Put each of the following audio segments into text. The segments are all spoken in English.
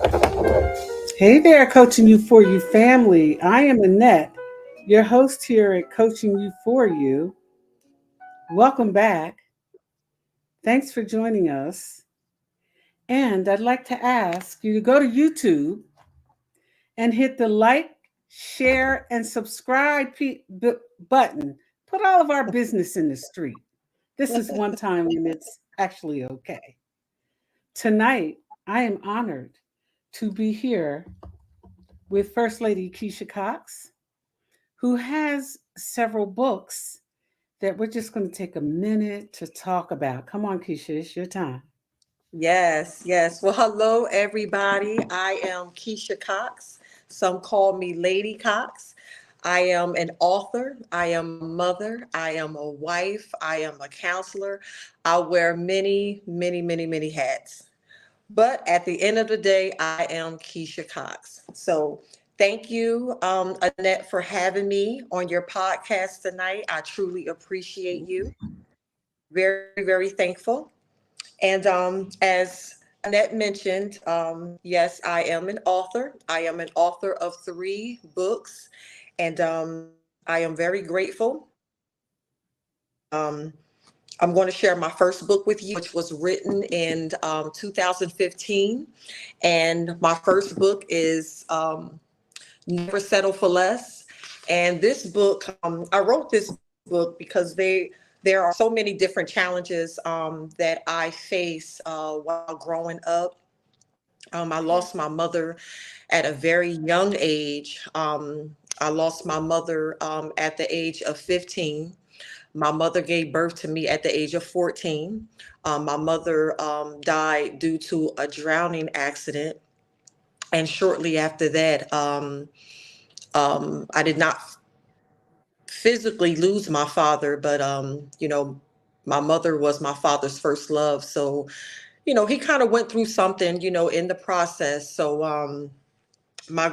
Hey there, Coaching You For You family. I am Annette, your host here at Coaching You For You. Welcome back. Thanks for joining us. And I'd like to ask you to go to YouTube and hit the like, share, and subscribe button. Put all of our business in the street. This is one time when it's actually okay. Tonight, I am honored to be here with First Lady Keisha Cox, who has several books that we're just going to take a minute to talk about. Come on, Keisha, it's your time. Yes, yes. Well, hello, everybody. I am Keisha Cox. Some call me Lady Cox. I am an author. I am a mother. I am a wife. I am a counselor. I wear many, many, many, many hats. But at the end of the day, I am Keisha Cox. So thank you, Annette, for having me on your podcast tonight. I truly appreciate you. Very, very thankful. And as Annette mentioned, yes, I am an author. I am an author of three books, and I am very grateful. I'm going to share my first book with you, which was written in 2015. And my first book is Never Settle for Less. And this book, I wrote this book because there are so many different challenges that I face while growing up. I lost my mother at a very young age. I lost my mother at the age of 15. My mother gave birth to me at the age of 14. My mother died due to a drowning accident. And shortly after that, I did not physically lose my father, but my mother was my father's first love. So, he kind of went through something, in the process. So, my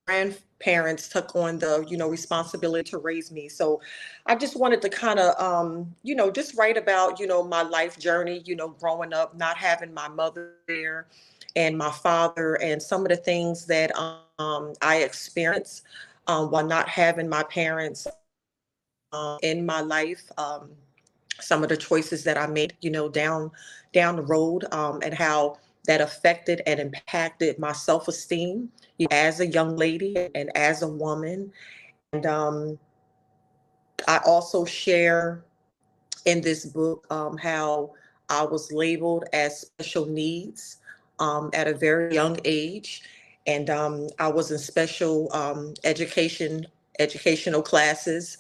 grandparents took on the, responsibility to raise me. So, I just wanted to kind of, just write about, my life journey, growing up, not having my mother there and my father, and some of the things that I experienced while not having my parents in my life, some of the choices that I made, down the road, and how that affected and impacted my self-esteem, as a young lady and as a woman. And I also share in this book how I was labeled as special needs at a very young age, and I was in special educational classes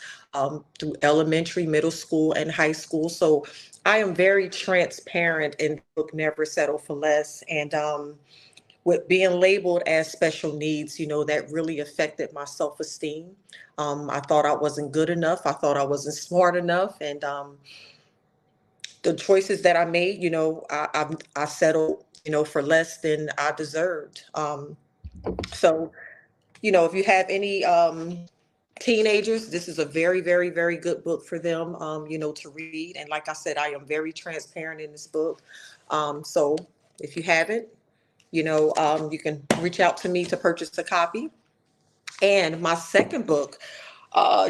through elementary, middle school, and high school. So I am very transparent in the book Never Settle for Less, and with being labeled as special needs, that really affected my self-esteem. I thought I wasn't good enough. I thought I wasn't smart enough, and the choices that I made, I settled, for less than I deserved. So, if you have any teenagers, this is a very, very, very good book for them, to read. And like I said, I am very transparent in this book. So if you have it, you can reach out to me to purchase a copy. And my second book,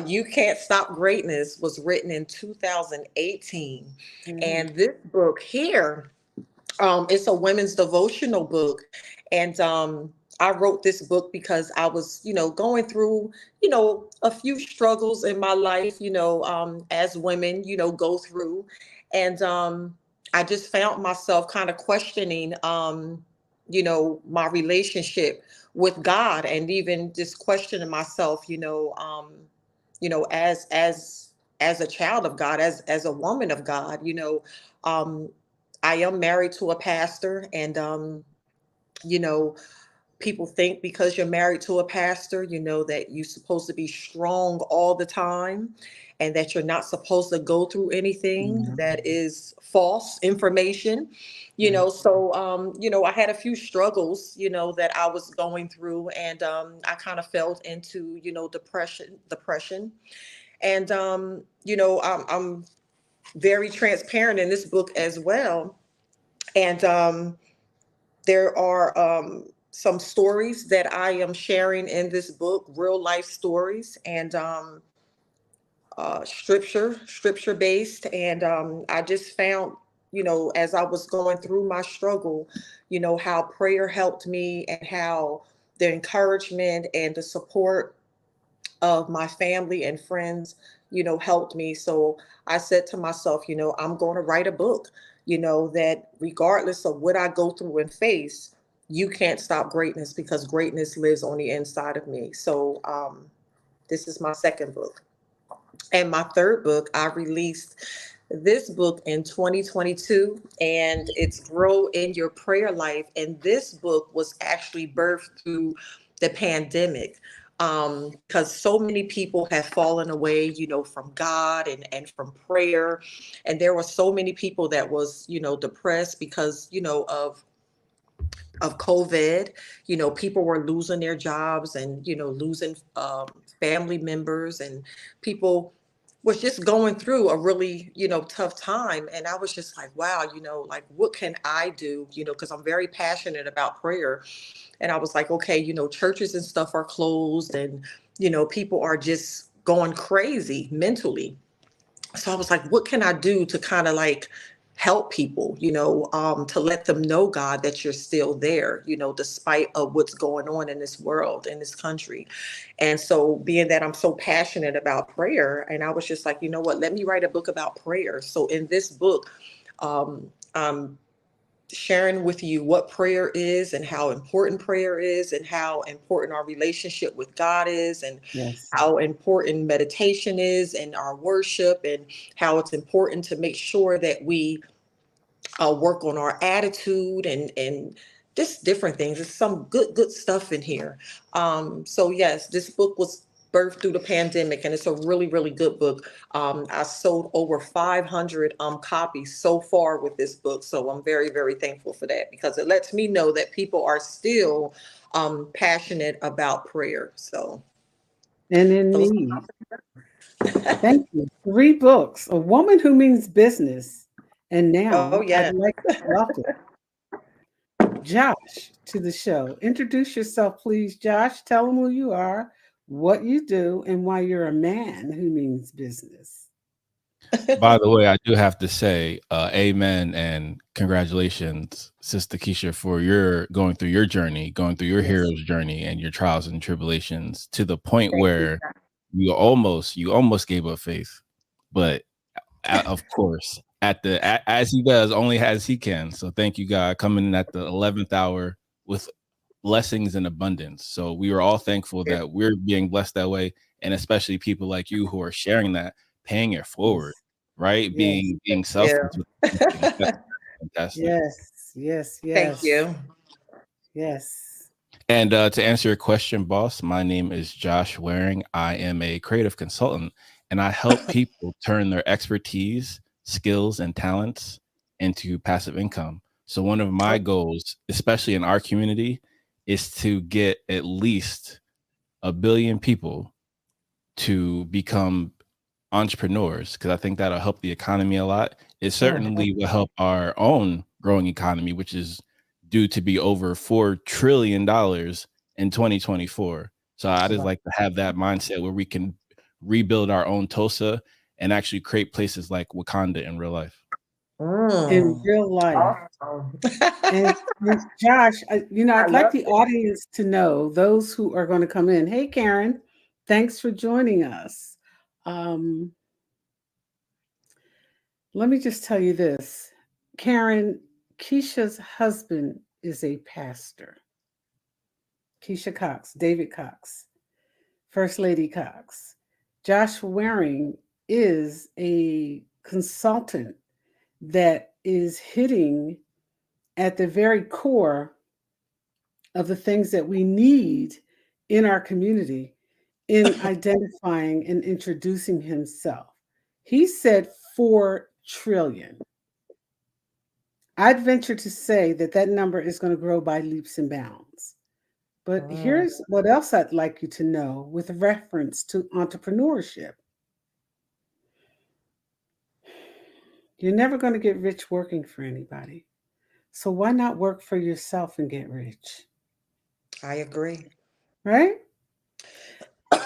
You Can't Stop Greatness, was written in 2018. Mm. And this book here, it's a women's devotional book. And I wrote this book because I was, going through, a few struggles in my life, as women, go through. And I just found myself kind of questioning, my relationship with God, and even just questioning myself, as a child of God, as a woman of God, um, I am married to a pastor, and you know, people think because you're married to a pastor, that you're supposed to be strong all the time, and that you're not supposed to go through anything. No. That is false information. Right. So I had a few struggles, that I was going through, and I kind of fell into, depression. And I'm very transparent in this book as well. And there are some stories that I am sharing in this book, real life stories, and scripture based. And I just found, as I was going through my struggle, how prayer helped me, and how the encouragement and the support of my family and friends, helped me. So I said to myself, I'm going to write a book, that regardless of what I go through and face, you can't stop greatness, because greatness lives on the inside of me. So this is my second book. And my third book, I released this book in 2022, and it's Grow in Your Prayer Life. And this book was actually birthed through the pandemic, because so many people have fallen away, from God and from prayer. And there were so many people that was, depressed because, of COVID. People were losing their jobs, and, losing family members, and people was just going through a really, tough time. And I was just like, wow, like, what can I do? Because I'm very passionate about prayer. And I was like, okay, churches and stuff are closed, and, people are just going crazy mentally. So I was like, what can I do to kind of like help people, to let them know, God, that you're still there, despite of what's going on in this world, in this country. And so, being that I'm so passionate about prayer, and I was just like, you know what, let me write a book about prayer. So in this book, I'm sharing with you what prayer is, and how important prayer is, and how important our relationship with God is, and Yes. how important meditation is, and our worship, and how it's important to make sure that we work on our attitude, and just different things. There's some good stuff in here. So yes, this book was birthed through the pandemic, and it's a really really good book. I sold over 500 copies so far with this book, so I'm very very thankful for that, because it lets me know that people are still passionate about prayer. So And in those. need. Thank you. 3 books. A Woman Who Means Business. And Oh now I'd yeah. like to welcome Josh to the show. Introduce yourself, please, Josh. Tell them who you are, what you do, and why you're a man who means business. By the way, I do have to say, amen and congratulations, Sister Keisha, for your going through your journey, going through your Yes. hero's journey and your trials and tribulations to the point Thank you. where you almost gave up faith. But of course, as he does, only as he can. So thank you, God, coming in at the 11th hour with blessings in abundance. So we are all thankful that we're being blessed that way, and especially people like you who are sharing that, paying it forward, Yes. right? Yes. Being Yeah. selfless with the teaching. That's fantastic. Yes. Yes. Thank Yes. you. Yes. And to answer your question, boss, my name is Josh Waring. I am a creative consultant, and I help people turn their expertise, skills, and talents into passive income. So one of my goals, especially in our community, is to get at least 1 billion people to become entrepreneurs, because I think that'll help the economy a lot. It Oh, certainly will help our own growing economy, which is due to be over $4 trillion in 2024. So I just wow. like to have that mindset where we can rebuild our own Tulsa and actually create places like Wakanda in real life. In Mm. real life. Awesome. And Josh, I I'd like love the it. audience to know, those who are going to come in. Hey, Karen, thanks for joining us. Um, Let me just tell you this. Karen, Keisha's husband is a pastor. Keisha Cox, David Cox, First Lady Cox. Josh Waring is a consultant that is hitting at the very core of the things that we need in our community in identifying and introducing himself. He said 4 trillion. I'd venture to say that that number is going to grow by leaps and bounds. But Mm. here's what else I'd like you to know with reference to entrepreneurship. You're never going to get rich working for anybody. So why not work for yourself and get rich? I agree. right?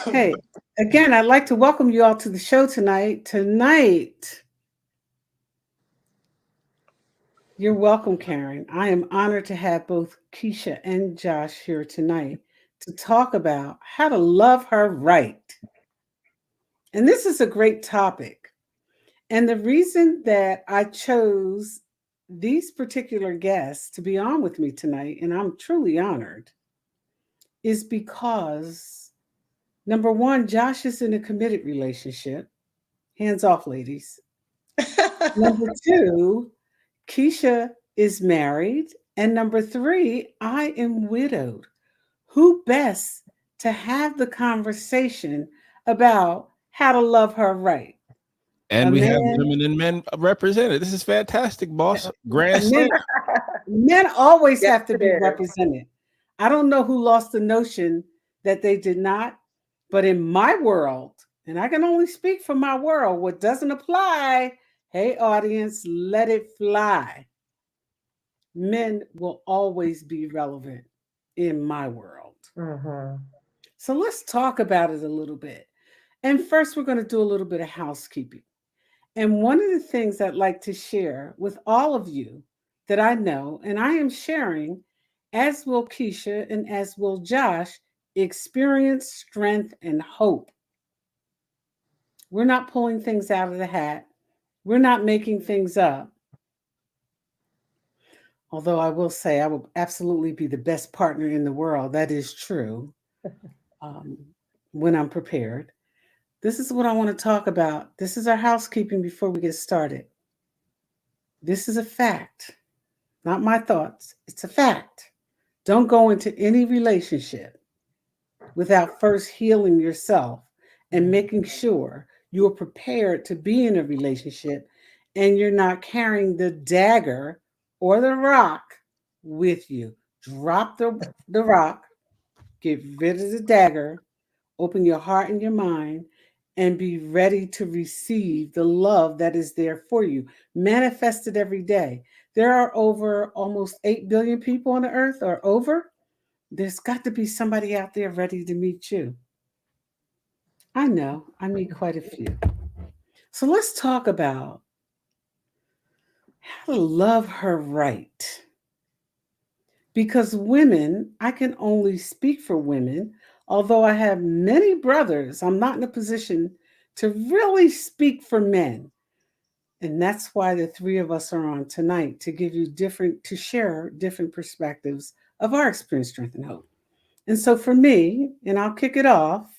Hey, again, I'd like to welcome you all to the show tonight. You're welcome, Karen. I am honored to have both Keisha and Josh here tonight to talk about how to love her right. And this is a great topic. And the reason that I chose these particular guests to be on with me tonight, and I'm truly honored, is because number one, Josh is in a committed relationship. Hands off, ladies. Number two, Keisha is married. And number three, I am widowed. Who best to have the conversation about how to love her right? And A we have man, women and men represented. This is fantastic, boss. Grand men, slam. men always Yes, have to it be is. represented. I don't know who lost the notion that they did not, but in my world, and I can only speak for my world, what doesn't apply, hey, audience, let it fly. Men will always be relevant in my world. Mhm. So let's talk about it a little bit. And first, we're going to do a little bit of housekeeping. And one of the things I'd like to share with all of you that I know, and I am sharing, as will Keisha and as will Josh, experience, strength, and hope. We're not pulling things out of the hat. We're not making things up. Although I will say I will absolutely be the best partner in the world. That is true um, when I'm prepared. This is what I want to talk about. This is our housekeeping before we get started. This is a fact, not my thoughts. It's a fact. Don't go into any relationship without first healing yourself and making sure you're prepared to be in a relationship and you're not carrying the dagger or the rock with you. Drop the rock, get rid of the dagger, open your heart and your mind, and be ready to receive the love that is there for you. Manifest it every day. There are over almost 8 billion people on the earth, or over. There's got to be somebody out there ready to meet you. I know, I meet quite a few. So let's talk about how to love her right. Because women, I can only speak for women, although I have many brothers, I'm not in a position to really speak for men. And that's why the three of us are on tonight to give you to share different perspectives of our experience, strength, and hope. And so for me, and I'll kick it off,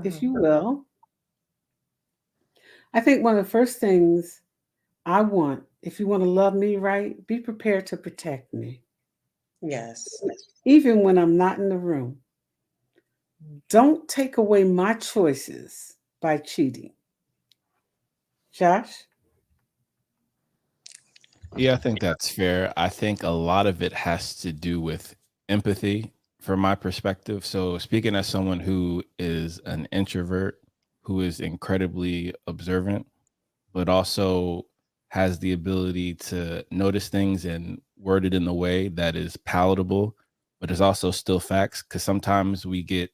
if you will, I think one of the first things I want, if you want to love me right, be prepared to protect me, Yes. even when I'm not in the room. Don't take away my choices by cheating. Josh? Yeah, I think that's fair. I think a lot of it has to do with empathy from my perspective. So, speaking as someone who is an introvert, who is incredibly observant, but also has the ability to notice things and word it in a way that is palatable, but is also still facts. Because sometimes we get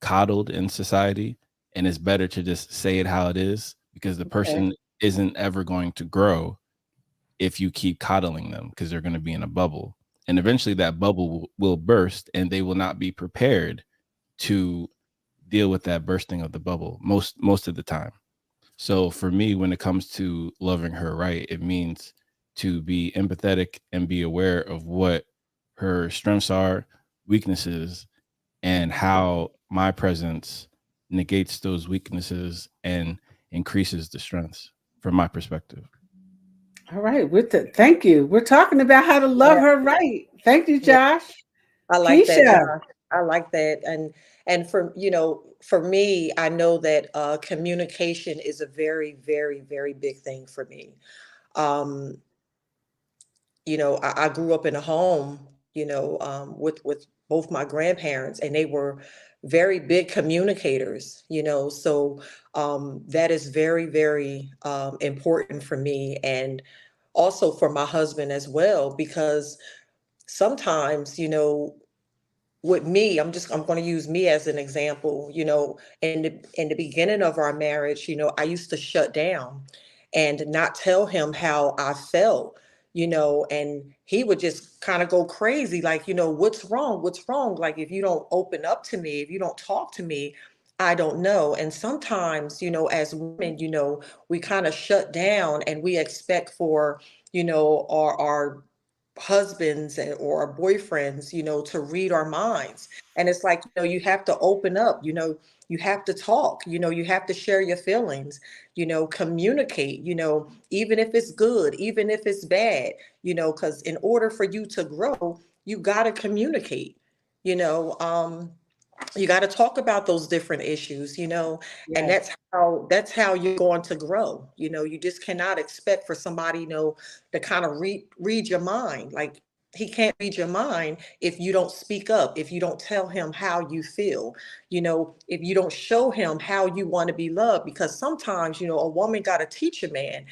coddled in society, and it's better to just say it how it is because the Okay. person isn't ever going to grow if you keep coddling them because they're going to be in a bubble. And eventually that bubble will burst and they will not be prepared to deal with that bursting of the bubble most of the time. So for me, when it comes to loving her right, it means to be empathetic and be aware of what her strengths are, weaknesses, and how my presence negates those weaknesses and increases the strengths from my perspective. All right. Thank you. We're talking about how to love Yeah. her right. Thank you, Yeah. Josh. I like that, Keisha. Josh. I like that. And for for me, I know that communication is a very, very, very big thing for me. Um, I grew up in a home, with both my grandparents, and they were very big communicators, so that is very, very important for me, and also for my husband as well, because sometimes, with me, I'm going to use me as an example. In the beginning of our marriage, I used to shut down and not tell him how I felt, and he would just kind of go crazy, like, what's wrong? What's wrong? Like, if you don't open up to me, if you don't talk to me, I don't know. And sometimes, as women, we kind of shut down and we expect for, our husbands or our boyfriends, to read our minds. And it's like, you have to open up, you have to talk, you have to share your feelings, communicate, even if it's good, even if it's bad, because in order for you to grow, you got to communicate, you know. You got to talk about those different issues, and Yes. that's how you're going to grow. You just cannot expect for somebody, to kind of read your mind. Like, he can't read your mind if you don't speak up, if you don't tell him how you feel, if you don't show him how you want to be loved. Because sometimes, a woman got to teach a man,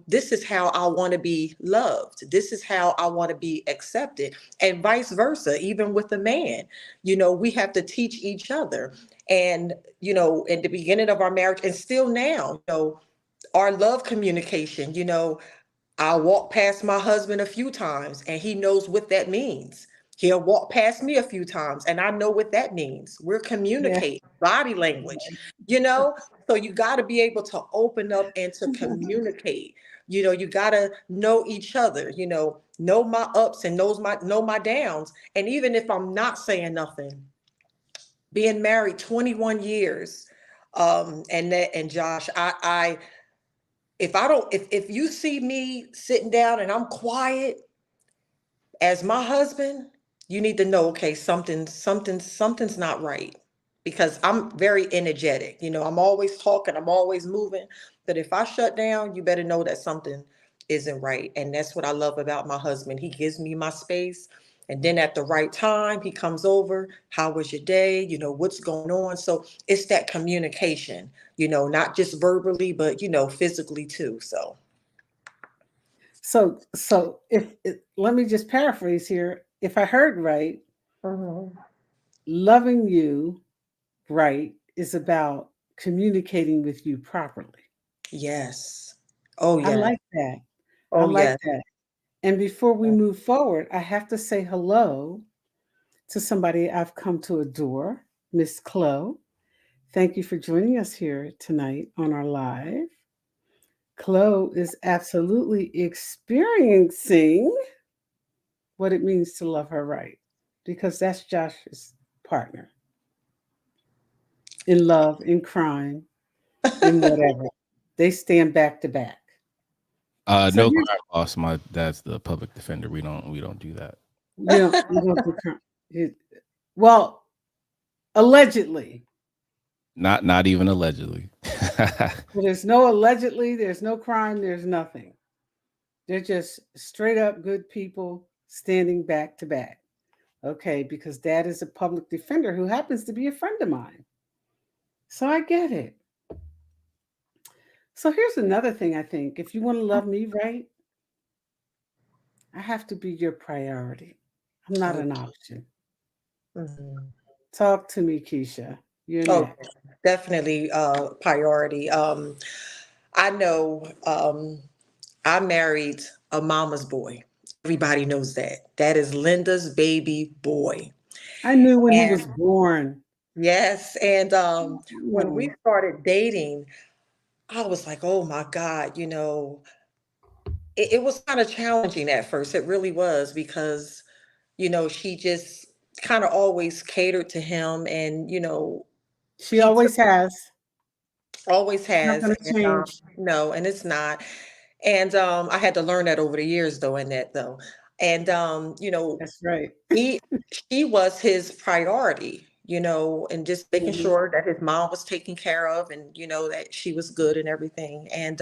this is how I want to be loved, this is how I want to be accepted, and vice versa. Even with a man, we have to teach each other. And, in the beginning of our marriage and still now, our love communication, I walk past my husband a few times and he knows what that means. He'll walk past me a few times and I know what that means. We're Yeah. communicating body language, so you got to be able to open up and to communicate. You got to know each other, know my ups and know my downs. And even if I'm not saying nothing, being married 21 years, and Josh, I if I don't if you see me sitting down and I'm quiet as my husband, you need to know, okay, something's not right, because I'm very energetic. I'm always talking, I'm always moving. But if I shut down, you better know that something isn't right. And that's what I love about my husband. He gives me my space. And then at the right time, he comes over. How was your day? What's going on? So it's that communication, not just verbally, but, physically too. So. So let me just paraphrase here. If I heard right, Mhm. loving you right is about communicating with you properly. Yes. Oh, I yeah. like that. I Oh, like yeah. that. And before we move forward, I have to say hello to somebody I've come to adore, Miss Chloe. Thank you for joining us here tonight on our live. Chloe is absolutely experiencing what it means to love her right, because that's Josh's partner in love, in crime, in whatever. They stand back to back. So No here's, crime boss. My dad's the public defender. We don't do that. you don't do well, allegedly. Not even allegedly. Well, there's no allegedly, there's no crime, there's nothing. They're just straight up good people standing back to back. Okay, because dad is a public defender who happens to be a friend of mine. So I get it. So here's another thing I think. If you want to love me right, I have to be your priority. I'm not Oh, an option. mhm. Talk to me, Keisha. You're Oh, next. definitely priority. I know, I married a mama's boy. Everybody knows that. That is Linda's baby boy. I knew when he And was born. yes, and when we Oh, started dating, I was like, oh my God, it was kind of challenging at first. It really was, because, she just kind of always catered to him, and, she he took always has. always It's not has. going to And change. no, and it's not. And I had to learn that over the years, though, in that though. And That's right. he she was his priority, and just making Mhm. sure that his mom was taken care of, and that she was good and everything. And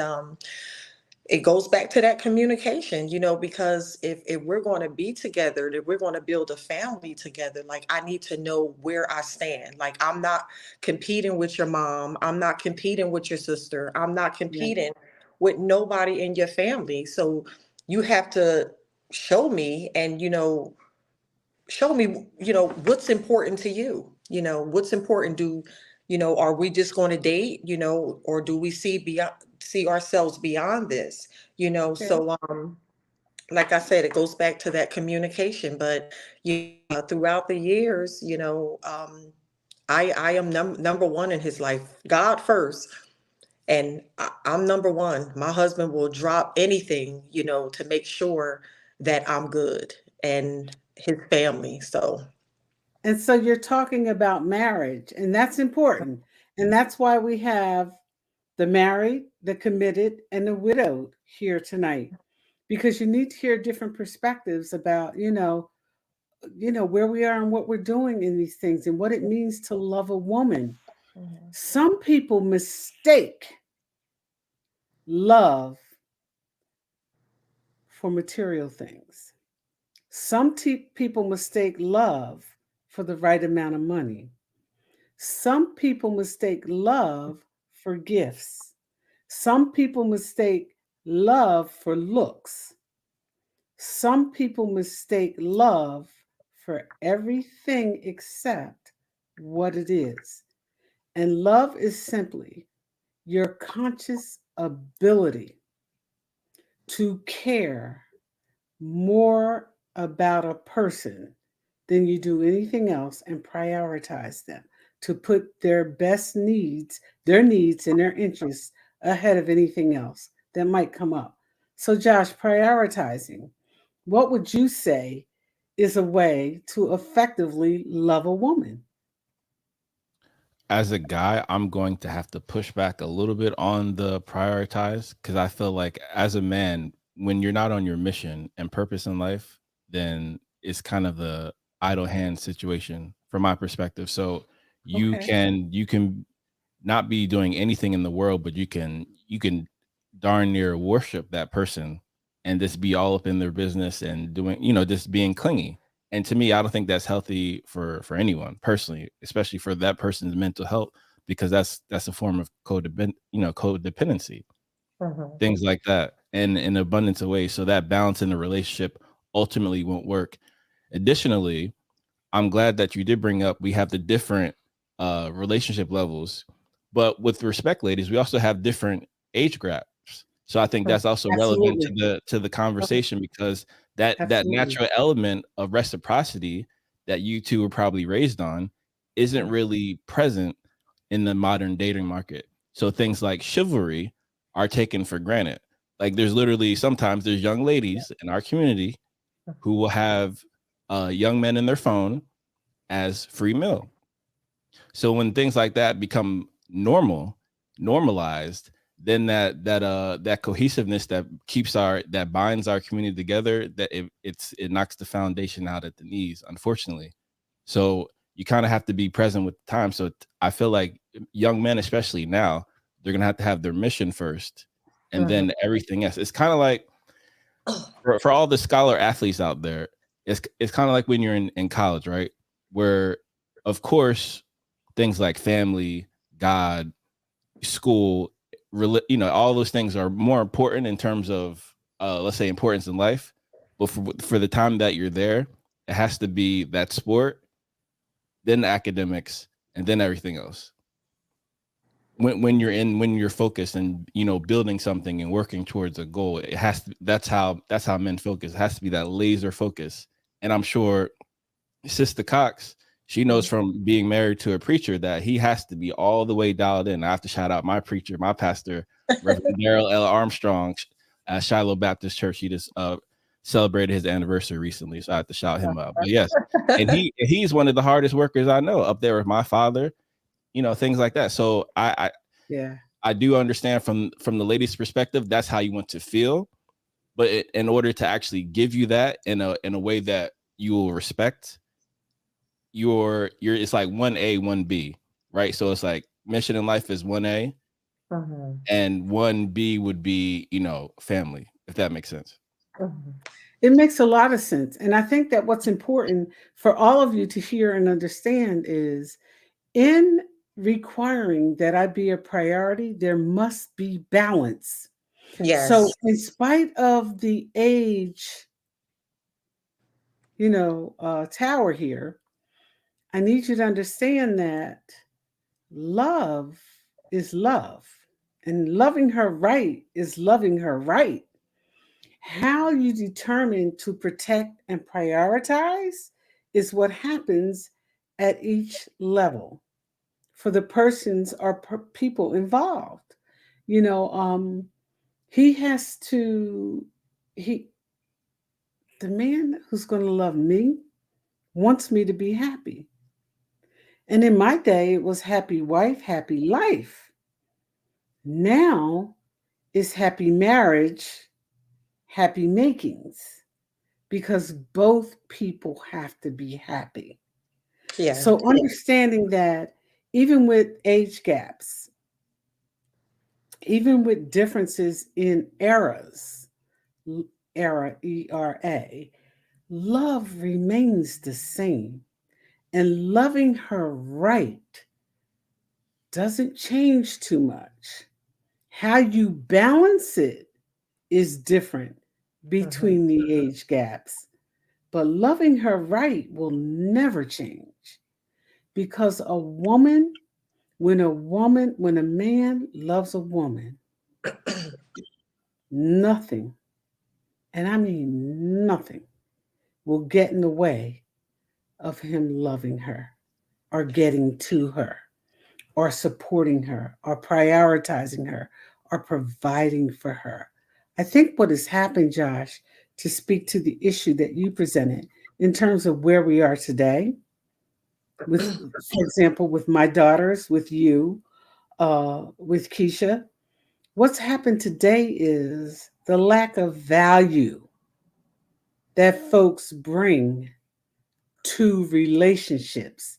it goes back to that communication, because if we're going to be together, if we're going to build a family together, like, I need to know where I stand. Like, I'm not competing with your mom, I'm not competing with your sister, I'm not Yeah. competing with nobody in your family. So you have to show me, and show me, what's important to you. What's important. Are we just going to date, or do we see ourselves beyond this? Okay. So like I said, it goes back to that communication. But throughout the years, I am number one in his life. God first, and I'm number one. My husband will drop anything, to make sure that I'm good, and his family. So And so you're talking about marriage, and that's important. And that's why we have the married, the committed, and the widowed here tonight, because you need to hear different perspectives about, where we are and what we're doing in these things and what it means to love a woman. Mhm. Some people mistake love for material things. Some people mistake love for the right amount of money. Some people mistake love for gifts. Some people mistake love for looks. Some people mistake love for everything except what it is. And love is simply your conscious ability to care more about a person than you do anything else and prioritize them, to put their needs and their interests ahead of anything else that might come up. So, Josh, prioritizing, what would you say is a way to effectively love a woman? As a guy, I'm going to have to push back a little bit on the prioritize, because I feel like as a man, when you're not on your mission and purpose in life, then it's kind of the idle hand situation from my perspective. So Okay. you can not be doing anything in the world, but you can darn near worship that person and just be all up in their business and doing, just being clingy. And to me, I don't think that's healthy for anyone personally, especially for that person's mental health, because that's a form of codependency, Mhm. things like that, and in abundance of ways. So that balance in the relationship ultimately won't work. Additionally, I'm glad that you did bring up we have the different relationship levels, but with respect, ladies, we also have different age gaps. So I think that's also relevant Absolutely. to the conversation, because that Absolutely. natural element of reciprocity that you two were probably raised on isn't really present in the modern dating market. So things like chivalry are taken for granted. Like sometimes there's young ladies in our community who will have young men in their phone as free meal. So when things like that become normalized, then that cohesiveness that binds our community together, that it knocks the foundation out at the knees, unfortunately. So you kind of have to be present with the time. So I feel like young men, especially now, they're gonna have to have their mission first, and Mhm. then everything else. It's kind of like for all the scholar athletes out there, it's kind of like when you're in college, right? Where of course things like family, God, school, all those things are more important in terms of let's say importance in life. But for the time that you're there, it has to be that sport, then the academics, and then everything else. When you're focused and building something and working towards a goal, it has to that's how men focus. It has to be that laser focus. And I'm sure Sister Cox, she knows from being married to a preacher that he has to be all the way dialed in. I have to shout out my preacher, my pastor, Reverend Daryl L. Armstrong, at Shiloh Baptist Church. He just celebrated his anniversary recently, so I have to shout him out. But yes, and he's one of the hardest workers I know, up there with my father, things like that. So Yeah. I do understand from the lady's perspective, that's how you want to feel. But in order to actually give you that in a way that you will respect, it's like 1A, 1B, right? So it's like mission in life is 1A, Mhm. and 1B would be, family, if that makes sense. Mhm. It makes a lot of sense. And I think that what's important for all of you to hear and understand is, in requiring that I be a priority, there must be balance. So, Yes. in spite of the age, tower here, I need you to understand that love is love, and loving her right is loving her right. How you determine to protect and prioritize is what happens at each level for the persons or people involved. You know, he has to, he, the man who's going to love me wants me to be happy. And in my day, it was happy wife, happy life. Now it's happy marriage, happy makings, because both people have to be happy. Yeah. So understanding that even with age gaps, even with differences in eras, ERA, love remains the same. And loving her right doesn't change too much. How you balance it is different between the age gaps. But loving her right will never change, because when a man loves a woman, nothing, and I mean nothing, will get in the way of him loving her or getting to her or supporting her or prioritizing her or providing for her. I think what has happened, Josh, to speak to the issue that you presented in terms of where we are today, with, for example, with my daughters, with you, with Keisha, what's happened today is the lack of value that folks bring to relationships.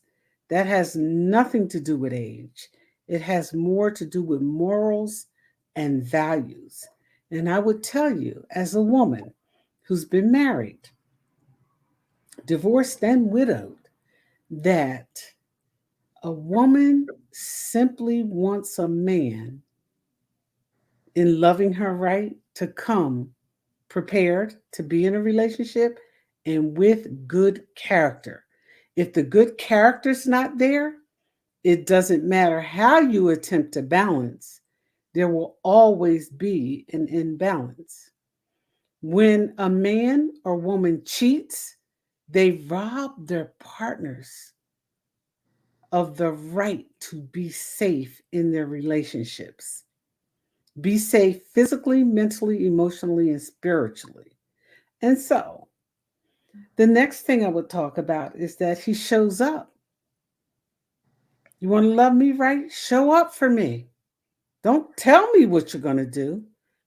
That has nothing to do with age. It has more to do with morals and values. And I would tell you, as a woman who's been married, divorced, and widowed, that a woman simply wants a man, in loving her right, to come prepared to be in a relationship and with good character. If the good character's not there, it doesn't matter how you attempt to balance, there will always be an imbalance. When a man or woman cheats, they rob their partners of the right to be safe in their relationships. Be safe physically, mentally, emotionally, and spiritually. And so, the next thing I would talk about is that he shows up. You want to love me right? Show up for me. Don't tell me what you're going to do.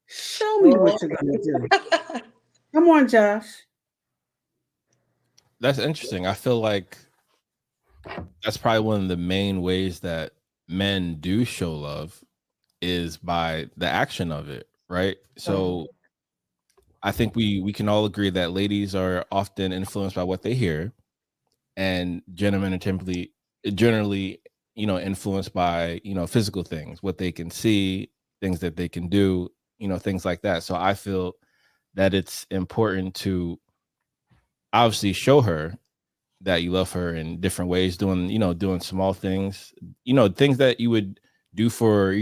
Show me what you're going to do. Come on, Josh. That's interesting. I feel like that's probably one of the main ways that men do show love is by the action of it, right? So I think we can all agree that ladies are often influenced by what they hear, and gentlemen are generally, influenced by, physical things, what they can see, things that they can do, things like that. So I feel that it's important to obviously show her that you love her in different ways, doing small things, things that you would do for,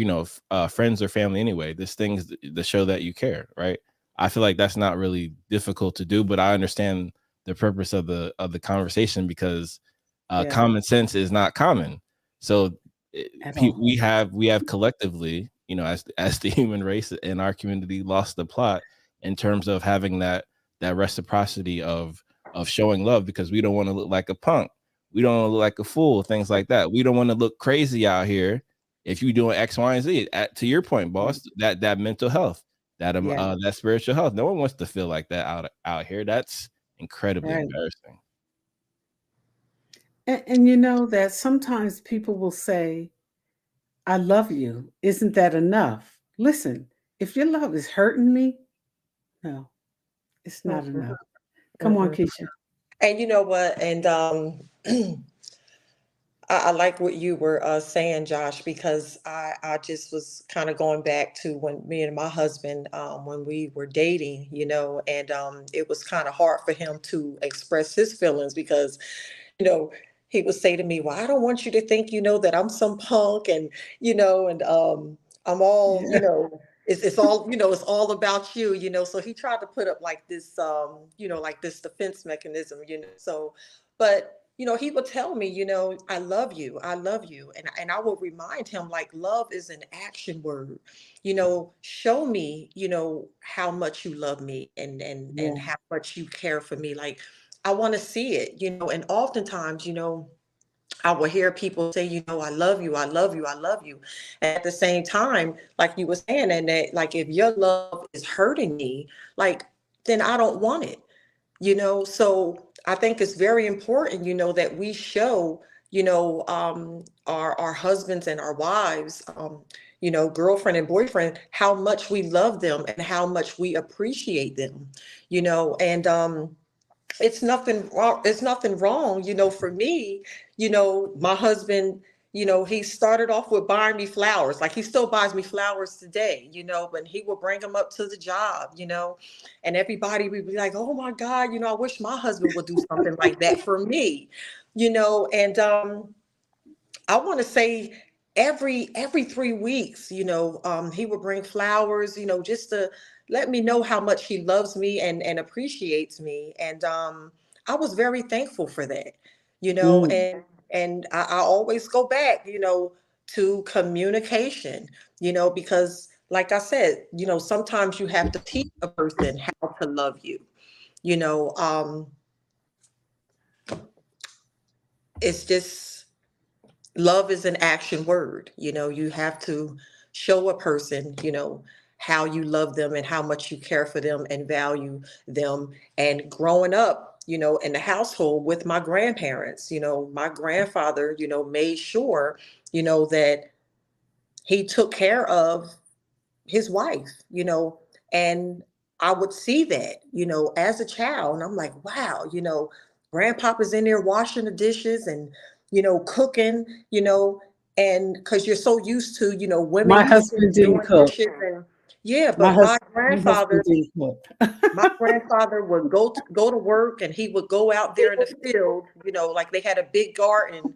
friends or family anyway. This things to show that you care, right? I feel like that's not really difficult to do, but I understand the purpose of the conversation, because common sense is not common. So we have collectively, as the human race in our community, lost the plot in terms of having that reciprocity of showing love, because we don't want to look like a punk. We don't want to look like a fool, things like that. We don't want to look crazy out here if you're doing X, Y, and Z. To your point, boss, that mental health, that spiritual health. No one wants to feel like that out here. That's incredibly embarrassing. And you know that sometimes people will say, I love you. Isn't that enough? Listen, if your love is hurting me, no, it's not enough. Come on, Keisha. And you know what? And I like what you were saying, Josh, because I just was kind of going back to when me and my husband, when we were dating, and it was kind of hard for him to express his feelings because, you know, he would say to me, "Well, I don't want you to think, that I'm some punk and, and I'm all, Yeah. it's all, it's all about you, So he tried to put up like this, like this defense mechanism, So, but he would tell me, I love you, and I would remind him like love is an action word, show me, how much you love me and Yeah. how much you care for me, like I want to see it, and oftentimes, I will hear people say, I love you, I love you, I love you. And at the same time, like you were saying, and that like if your love is hurting me, like then I don't want it, So I think it's very important, that we show, our husbands and our wives, girlfriend and boyfriend, how much we love them and how much we appreciate them, and it's nothing wrong, for me, my husband, he started off with buying me flowers, like he still buys me flowers today, when he would bring them up to the job, and everybody would be like, oh my God, I wish my husband would do something like that for me, and I want to say every 3 weeks, he would bring flowers, just to let me know how much he loves me and appreciates me. And I was very thankful for that, Mm. and I always go back, to communication, because like I said, sometimes you have to teach a person how to love you, you know, um, it's just love is an action word. You have to show a person, how you love them and how much you care for them and value them. And growing up, in the household with my grandparents, my grandfather, made sure, that he took care of his wife, and I would see that, as a child. And I'm like, wow, grandpapa's in there washing the dishes and, cooking, and because you're so used to, women My cooking husband and didn't doing cook. dishes. And yeah, My but husband, my husband didn't cook. my grandfather would go to work and he would go out there in the field, like they had a big garden,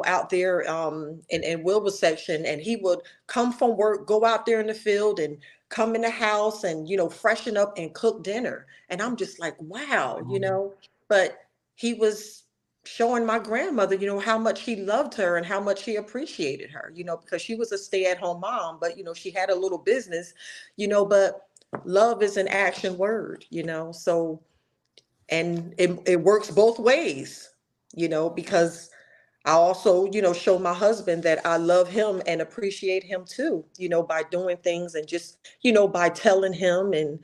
out there in Wilbur section, and he would come from work, go out there in the field and come in the house and, freshen up and cook dinner. And I'm just like, wow, but he was showing my grandmother, how much he loved her and how much he appreciated her, because she was a stay-at-home mom, but she had a little business, but love is an action word, so, and it works both ways, because I also, show my husband that I love him and appreciate him too, by doing things and just, by telling him and,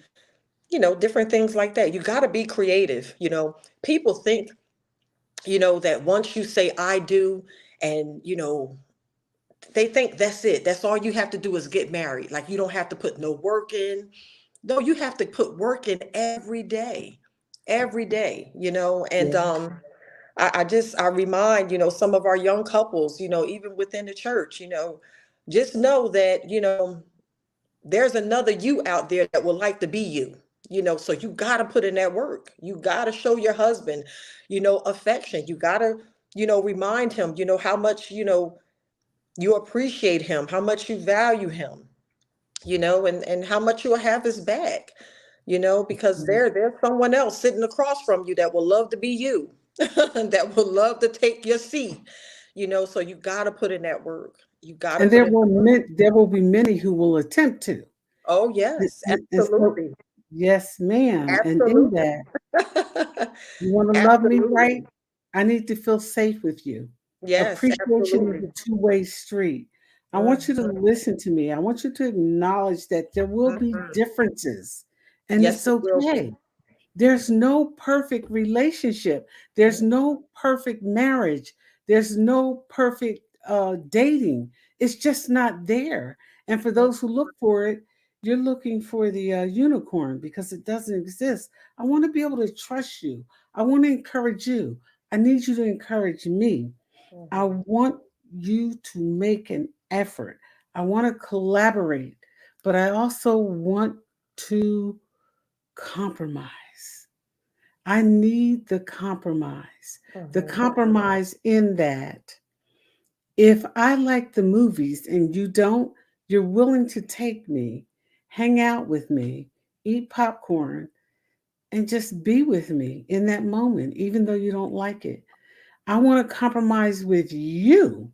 different things like that. You got to be creative. People think, that once you say I do, and, they think that's it. That's all you have to do is get married. Like you don't have to put no work in. No, you have to put work in every day, and Yeah. I remind, some of our young couples, even within the church, just know that, there's another you out there that would like to be you, so you got to put in that work. You got to show your husband, affection. You got to, remind him, how much, you appreciate him, how much you value him, and how much you'll have his back, because there's someone else sitting across from you that will love to be you, that will love to take your seat, so you got to put in that work. You got to And put in that work. there will be many who will attempt to. Oh, And, yes, and so, absolutely. yes, ma'am. And in Absolutely. that, you want to love me right? Absolutely. I need to feel safe with you. Yes, Appreciation is absolutely. a two-way street. I want you to Mhm, listen to me. I want you to acknowledge that there will be mhm. differences, and Yes, it's it will be. okay. There's no perfect relationship. There's Mhm, no perfect marriage. There's no perfect dating. It's just not there. And for mhm. those who look for it, you're looking for the unicorn because it doesn't exist. I want to be able to trust you. I want to encourage you. I need you to encourage me. I want you to make an effort. I want to collaborate, but I also want to compromise. I need the compromise. The compromise in that if I like the movies and you don't, you're willing to take me, hang out with me, eat popcorn, and just be with me in that moment, even though you don't like it. I want to compromise with you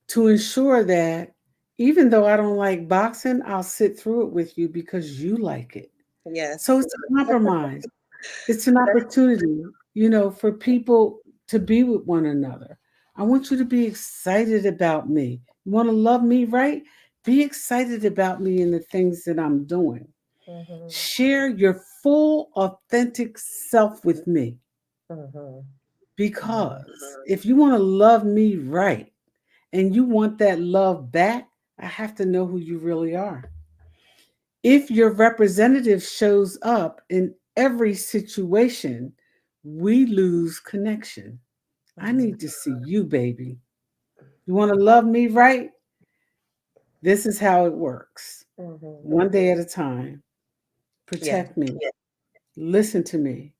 to ensure that even though I don't like boxing, I'll sit through it with you because you like it. So Yes. it's a compromise. It's an opportunity, for people to be with one another. I want you to be excited about me. You want to love me, right? Be excited about me and the things that I'm doing. Mhm. Share your full, authentic self with me. Mhm. Because if you want to love me right and you want that love back, I have to know who you really are. If your representative shows up in every situation, we lose connection. I Mhm. need to see you, baby. You want to love me right? This is how it works. Mhm. One day at a time. Yeah. Protect me. Listen to me.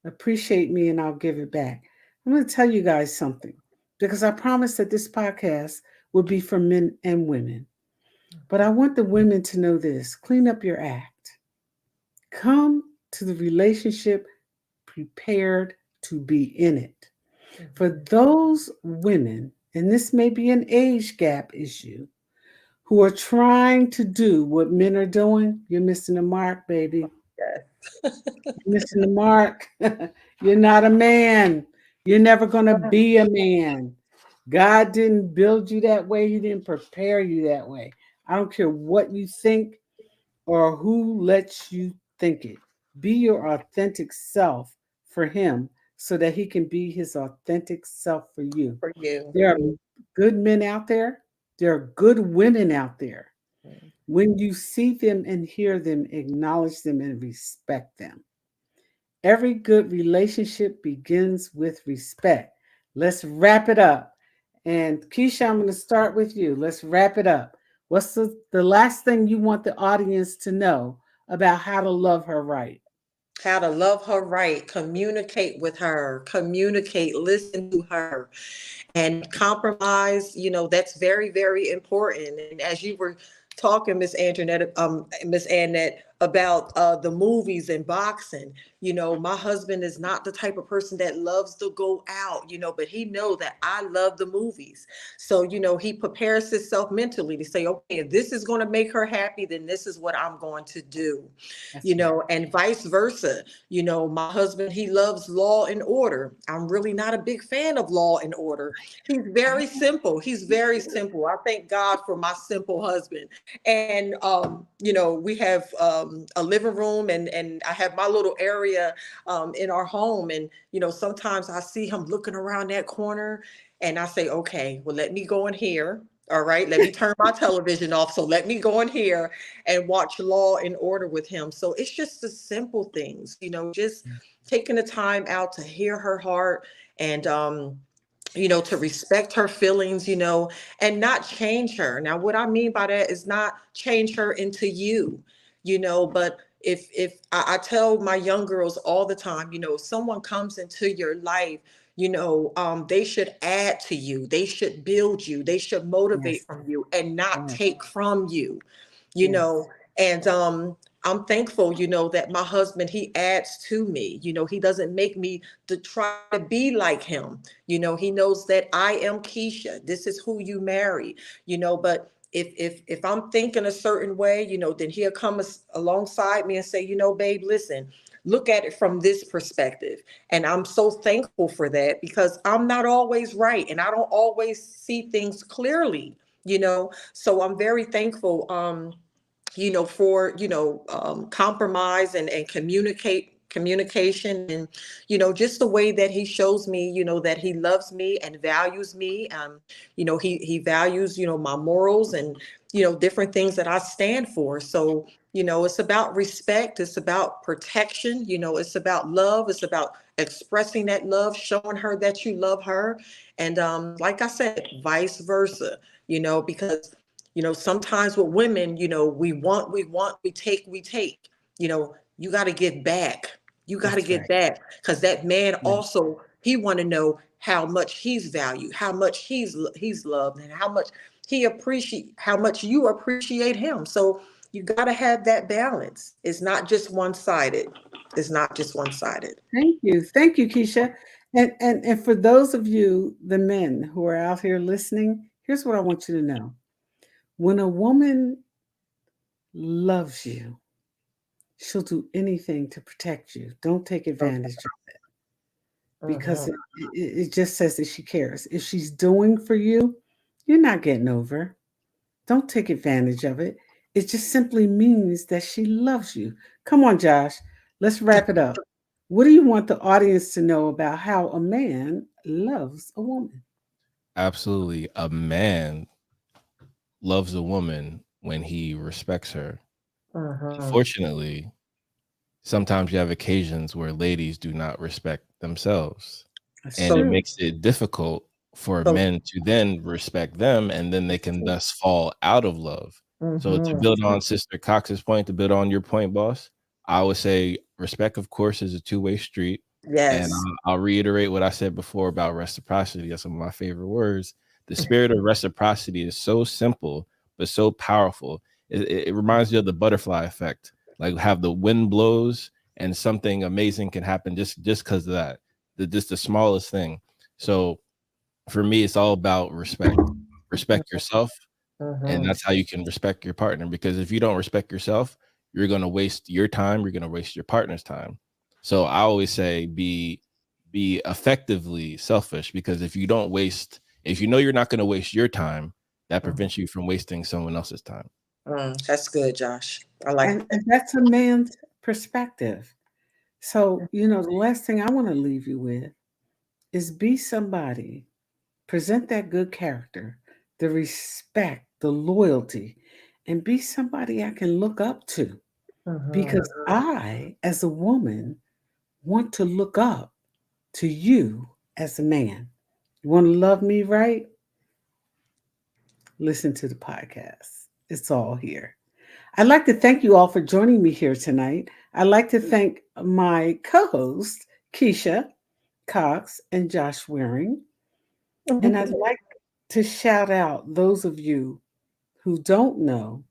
Appreciate me, and I'll give it back. I'm going to tell you guys something because I promised that this podcast would be for men and women. But I want the women to know this: clean up your act. Come to the relationship prepared to be in it. For Mhm. those women, and this may be an age gap issue, who are trying to do what men are doing, you're missing the mark, baby. Yes. You're missing the mark. You're not a man. You're never going to be a man. God didn't build you that way, He didn't prepare you that way. I don't care what you think or who lets you think it. Be your authentic self for Him so that He can be His authentic self for you. For you. There are good men out there, there are good women out there. When you see them and hear them, acknowledge them and respect them. Every good relationship begins with respect. Let's wrap it up. And Keisha, I'm going to start with you. Let's wrap it up. What's the last thing you want the audience to know about how to love her right? How to love her right, communicate with her, communicate, listen to her, and compromise. That's very, very important. And as you were talking, Miss Annette, about the movies and boxing, my husband is not the type of person that loves to go out, but he know that I love the movies. So, he prepares himself mentally to say, okay, if this is going to make her happy, then this is what I'm going to do, That's right. and vice versa. My husband, he loves Law and Order. I'm really not a big fan of Law and Order. He's very simple. He's very simple. I thank God for my simple husband. And we have a living room, and I have my little area in our home. And sometimes I see him looking around that corner, and I say, okay, well, let me go in here. All right, let me turn my television off. So let me go in here and watch Law and Order with him. So it's just the simple things, just taking the time out to hear her heart, and to respect her feelings, and not change her. Now, what I mean by that is not change her into you, but if I tell my young girls all the time, if someone comes into your life, they should add to you, they should build you, they should motivate Yes. from you and not Yes. take from you, you Yes. know, and I'm thankful, that my husband, he adds to me. He doesn't make me to try to be like him. He knows that I am Keisha. This is who you marry, but if I'm thinking a certain way, then he'll come alongside me and say, babe, listen, look at it from this perspective. And I'm so thankful for that, because I'm not always right and I don't always see things clearly, so I'm very thankful for compromise and communicate communication, and just the way that he shows me that he loves me and values me. He values my morals and different things that I stand for. So it's about respect, it's about protection, it's about love, it's about expressing that love, showing her that you love her. And like I said, vice versa, because sometimes with women, we take. You got to get back. You got to That's get right. back, because that man Yeah. also, he want to know how much he's valued, how much he's loved, and how much you appreciate him. So you got to have that balance. It's not just one-sided. It's not just one-sided. Thank you, Keisha. And for those of you, the men who are out here listening, here's what I want you to know. When a woman loves you, she'll do anything to protect you. Don't take advantage of it, because it just says that she cares. If she's doing for you, you're not getting over. Don't take advantage of it. It just simply means that she loves you. Come on, Josh. Let's wrap it up. What do you want the audience to know about how a man loves a woman? Absolutely. A man loves a woman when he respects her. Unfortunately, sometimes you have occasions where ladies do not respect themselves. That's And it true. makes it difficult for So, men to then respect them, and then they can thus fall out of love. So to mhm. build on Sister Cox's point, to build on your point, boss, I would say respect, of course, is a two-way street. And Yes. I'll reiterate what I said before about reciprocity. That's some of my favorite words. The spirit of reciprocity is so simple, but so powerful. It reminds you of the butterfly effect. Like, have the wind blows and something amazing can happen just because of that. Just the smallest thing. So for me, it's all about respect. Respect yourself, and Mhm. that's how you can respect your partner. Because if you don't respect yourself, you're going to waste your time. You're going to waste your partner's time. So I always say be effectively selfish, because if you don't waste, if you know you're not going to waste your time, that prevents you from wasting someone else's time. That's good, Josh. I like And that's a man's perspective. So, the last thing I want to leave you with is be somebody, present that good character, the respect, the loyalty, and be somebody I can look up to. that. Because I, as a woman, want to look up to you as a man. You want to love me right? Listen to the podcast. It's all here. I'd like to thank you all for joining me here tonight. I'd like to thank my co hosts, Keisha Cox and Josh Waring. And I'd like to shout out those of you who don't know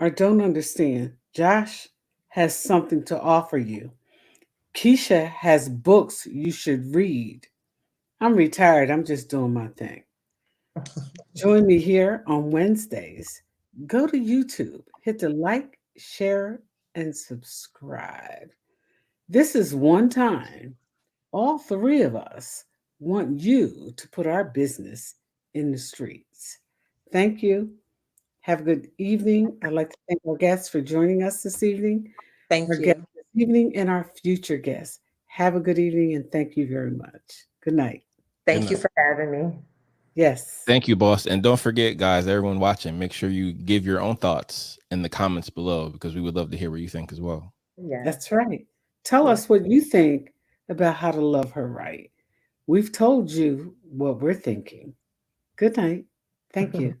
or don't understand. Josh has something to offer you. Keisha has books you should read. I'm retired, I'm just doing my thing. Join me here on Wednesdays. Go to YouTube, hit the like, share, and subscribe. This is one time all three of us want you to put our business in the streets. Thank you. Have a good evening. I'd like to thank our guests for joining us this evening, our Thank guests you. this evening, and our future guests. Have a good evening and thank you very much. Good night. Good Thank you night. for having me. Yes, Thank you, boss. And don't forget, guys, everyone watching, make sure you give your own thoughts in the comments below, because we would love to hear what you think as well. Yeah. that's right. Tell Yeah. us what you think about how to love her right. We've told you what we're thinking. Good night. Thank you.